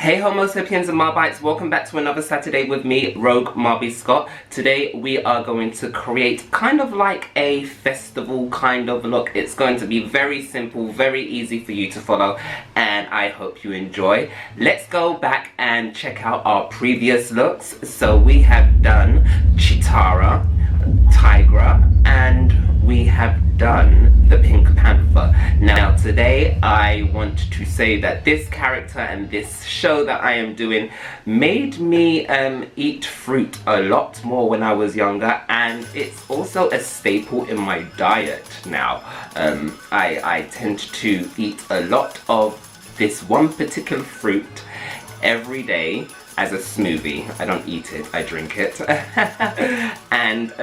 Hey Homo sapiens and Marbites, welcome back to another Saturday with me, Rogue Marby Scott. Today we are going to create kind of like a festival kind of look. It's going to be very simple, very easy for you to follow, and I hope you enjoy. Let's go back and check out our previous looks. So we have done Chitara, Tigra, and we have done the Pink Panther. Now today I want to say that this character and this show that I am doing made me eat fruit a lot more when I was younger, and it's also a staple in my diet now. I tend to eat a lot of this one particular fruit every day as a smoothie. I don't eat it, I drink it. And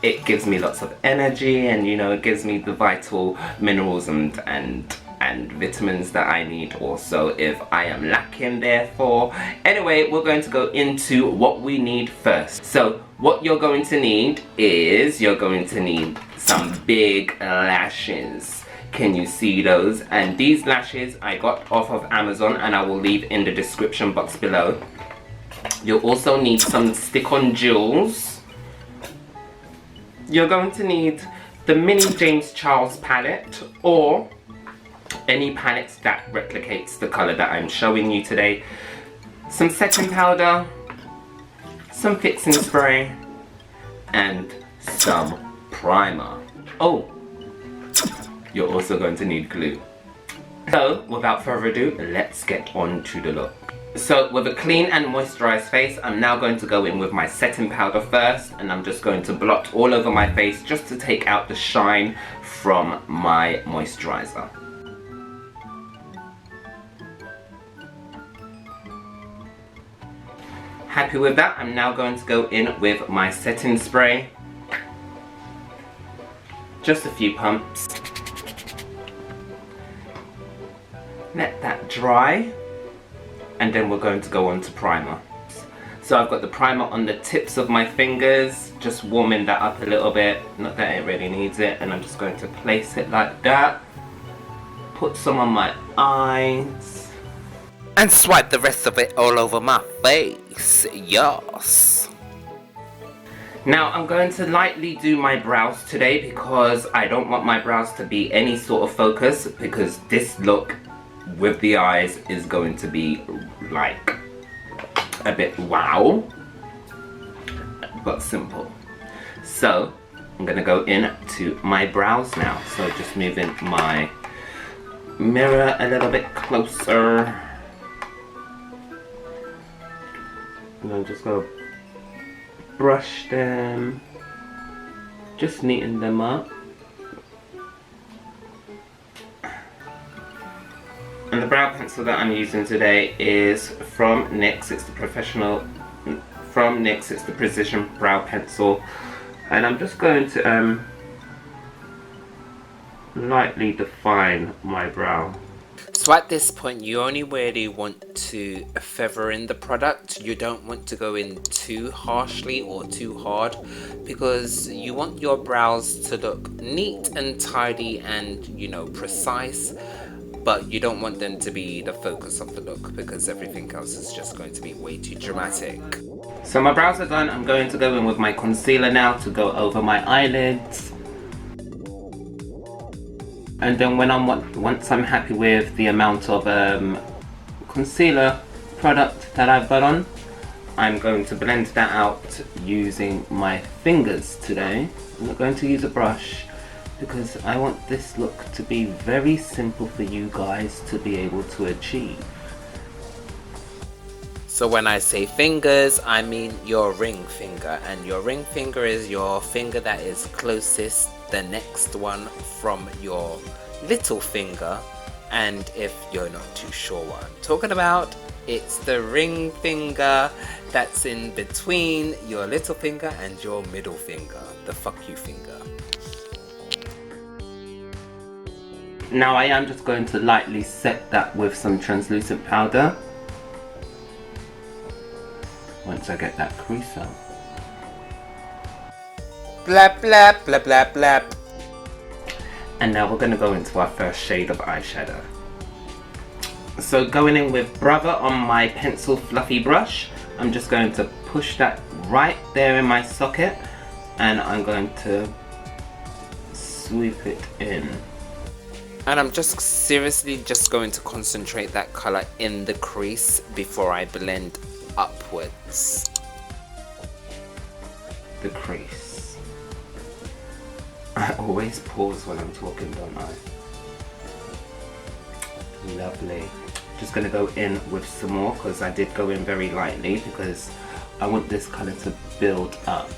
it gives me lots of energy, and you know, it gives me the vital minerals and vitamins that I need also if I am lacking therefore. Anyway, we're going to go into what we need first. So what you're going to need is you're going to need some big lashes. Can you see those? And these lashes I got off of Amazon, and I will leave in the description box below. You'll also need some stick-on jewels. You're going to need the mini James Charles palette, or any palette that replicates the colour that I'm showing you today. Some setting powder, some fixing spray, and some primer. Oh, you're also going to need glue. So without further ado, let's get on to the look. So with a clean and moisturized face, I'm now going to go in with my setting powder first, and I'm just going to blot all over my face just to take out the shine from my moisturizer. Happy with that, I'm now going to go in with my setting spray. Just a few pumps. Let that dry. And then we're going to go on to primer. So I've got the primer on the tips of my fingers, just warming that up a little bit, not that it really needs it, and I'm just going to place it like that. Put some on my eyes. And swipe the rest of it all over my face, yes. Now I'm going to lightly do my brows today because I don't want my brows to be any sort of focus, because this look with the eyes is going to be like a bit wow, but simple. So I'm gonna go in to my brows now. So just moving my mirror a little bit closer, and I'm just gonna brush them, just neaten them up. And the brow pencil that I'm using today is from NYX. It's the from NYX. It's the Precision Brow Pencil, and I'm just going to lightly define my brow. So at this point, you only really want to feather in the product. You don't want to go in too harshly or too hard, because you want your brows to look neat and tidy and, you know, precise. But you don't want them to be the focus of the look, because everything else is just going to be way too dramatic. So my brows are done. I'm going to go in with my concealer now to go over my eyelids. And then when once I'm happy with the amount of concealer product that I've got on, I'm going to blend that out using my fingers today. I'm not going to use a brush, because I want this look to be very simple for you guys to be able to achieve. So when I say fingers, I mean your ring finger, and your ring finger is your finger that is closest, the next one from your little finger. And if you're not too sure what I'm talking about, it's the ring finger that's in between your little finger and your middle finger, the fuck you finger. Now I am just going to lightly set that with some translucent powder once I get that crease out. Blap blap blap blap blap. And now we're going to go into our first shade of eyeshadow. So going in with Brother on my pencil fluffy brush, I'm just going to push that right there in my socket, and I'm going to swoop it in. And I'm just seriously just going to concentrate that colour in the crease before I blend upwards the crease. I always pause when I'm talking, don't I? Lovely. Just going to go in with some more, because I did go in very lightly because I want this colour to build up.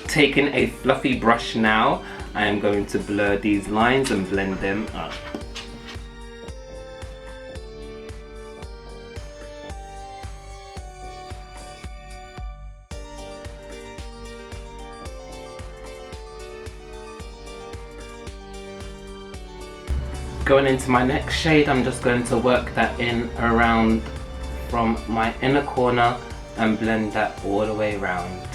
Taking a fluffy brush now, I am going to blur these lines and blend them up. Going into my next shade, I'm just going to work that in around from my inner corner and blend that all the way around.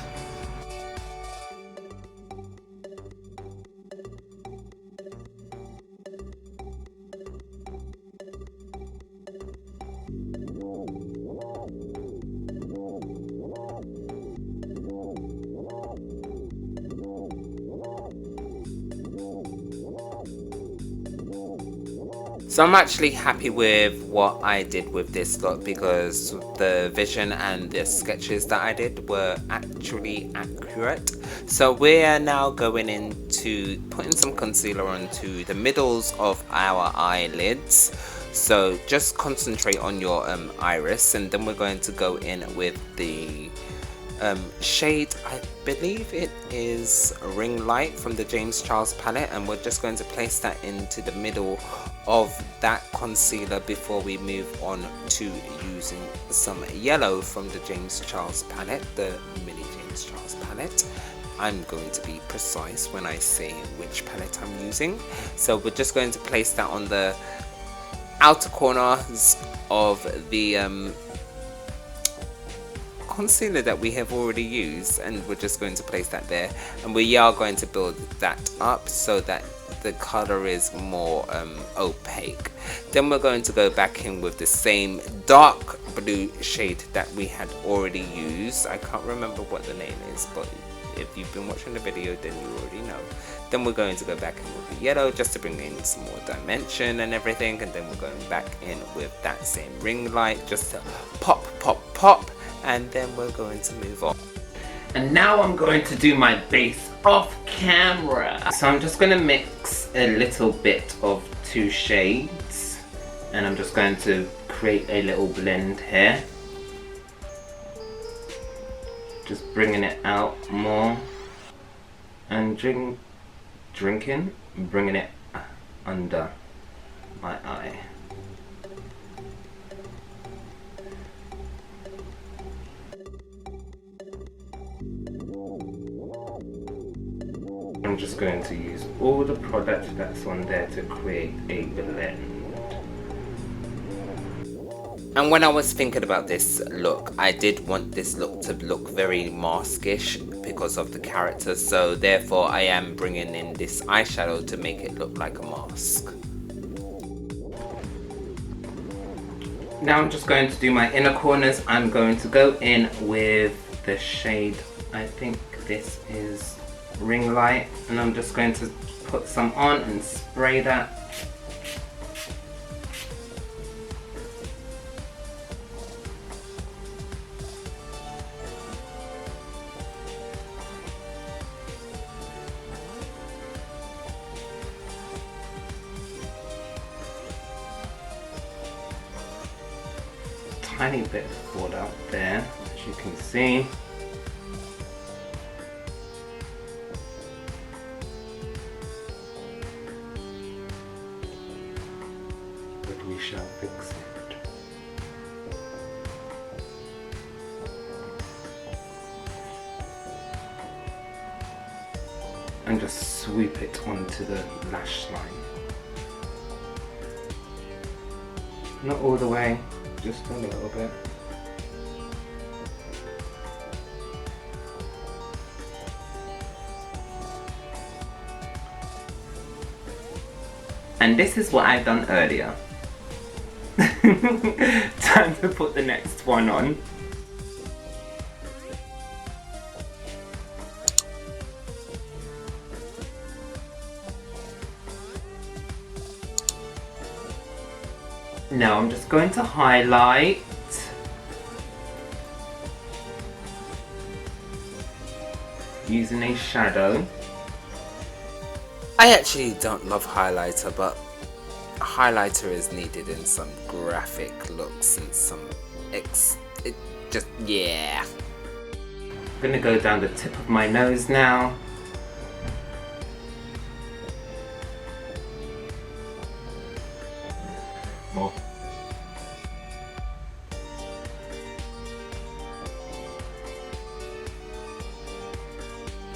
So I'm actually happy with what I did with this look, because the vision and the sketches that I did were actually accurate. So we're now going into putting some concealer onto the middles of our eyelids. So just concentrate on your iris, and then we're going to go in with the shade, I believe it is Ring Light from the James Charles palette, and we're just going to place that into the middle of that concealer before we move on to using some yellow from the James Charles palette, the mini James Charles palette. I'm going to be precise when I say which palette I'm using. So we're just going to place that on the outer corners of the concealer that we have already used, and we're just going to place that there, and we are going to build that up so that the color is more opaque. Then we're going to go back in with the same dark blue shade that we had already used. I can't remember what the name is, but if you've been watching the video then you already know. Then we're going to go back in with the yellow just to bring in some more dimension and everything, and then we're going back in with that same ring light just to pop pop pop, and then we're going to move on. And now I'm going to do my base off camera. So I'm just going to mix a little bit of two shades, and I'm just going to create a little blend here. Just bringing it out more and bringing it under my eye. I'm just going to use all the product that's on there to create a blend. And when I was thinking about this look, I did want this look to look very maskish because of the character, so therefore I am bringing in this eyeshadow to make it look like a mask. Now I'm just going to do my inner corners. I'm going to go in with the shade, I think this is Ring Light, and I'm just going to put some on and spray that. Tiny bit of fallout there, as you can see. But we shall fix it. And just sweep it onto the lash line. Not all the way, just a little bit. And this is what I've done earlier. Time to put the next one on. Now I'm just going to highlight. Using a shadow. I actually don't love highlighter, but a highlighter is needed in some graphic looks and some yeah. I'm gonna go down the tip of my nose now. More.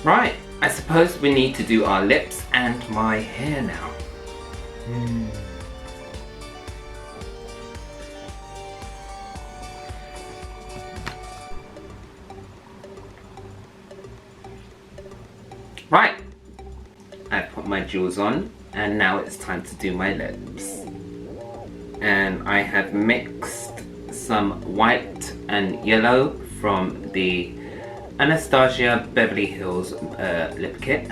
Right, I suppose we need to do our lips and my hair now. Right, I put my jewels on and now it's time to do my lips. And I have mixed some white and yellow from the Anastasia Beverly Hills lip kit.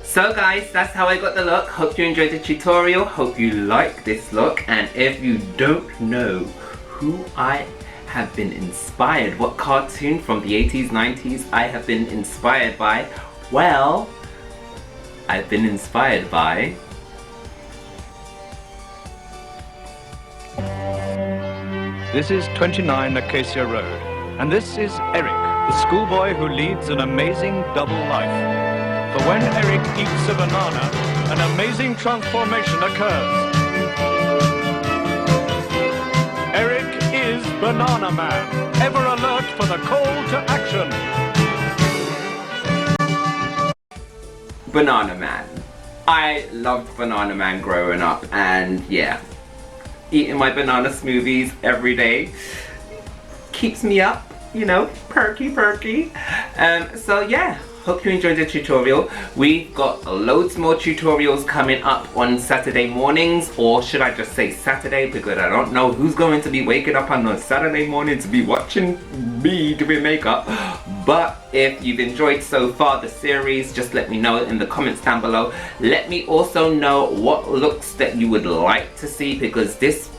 So guys, that's how I got the look. Hope you enjoyed the tutorial. Hope you like this look. And if you don't know who I have been inspired, what cartoon from the 80s, 90s I have been inspired by, well, I've been inspired by... This is 29 Acacia Road, and this is Eric, the schoolboy who leads an amazing double life. For when Eric eats a banana, an amazing transformation occurs. Eric is Banana Man, ever alert for the call to action. Banana Man. I loved Banana Man growing up, and yeah, eating my banana smoothies every day keeps me up, you know, perky. So yeah. Hope you enjoyed the tutorial. We've got loads more tutorials coming up on Saturday mornings, or should I just say Saturday, because I don't know who's going to be waking up on a Saturday morning to be watching me doing makeup. But if you've enjoyed so far the series, just let me know in the comments down below. Let me also know what looks that you would like to see, because this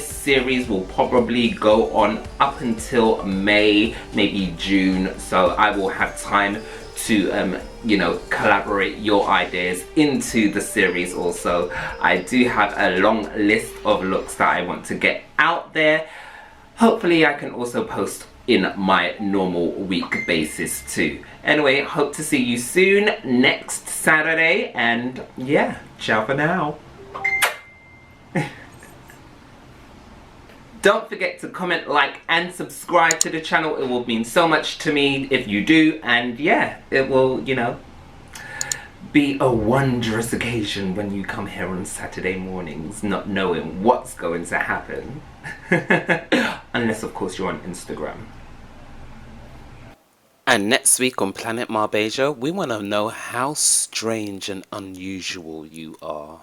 series will probably go on up until May, maybe June, so I will have time to you know, collaborate your ideas into the series. Also, I do have a long list of looks that I want to get out there. Hopefully I can also post in my normal week basis too. Anyway, hope to see you soon next Saturday, and yeah, ciao for now. Don't forget to comment, like, and subscribe to the channel. It will mean so much to me if you do. And yeah, it will, you know, be a wondrous occasion when you come here on Saturday mornings, not knowing what's going to happen. Unless, of course, you're on Instagram. And next week on Planet Marbasia, we want to know how strange and unusual you are.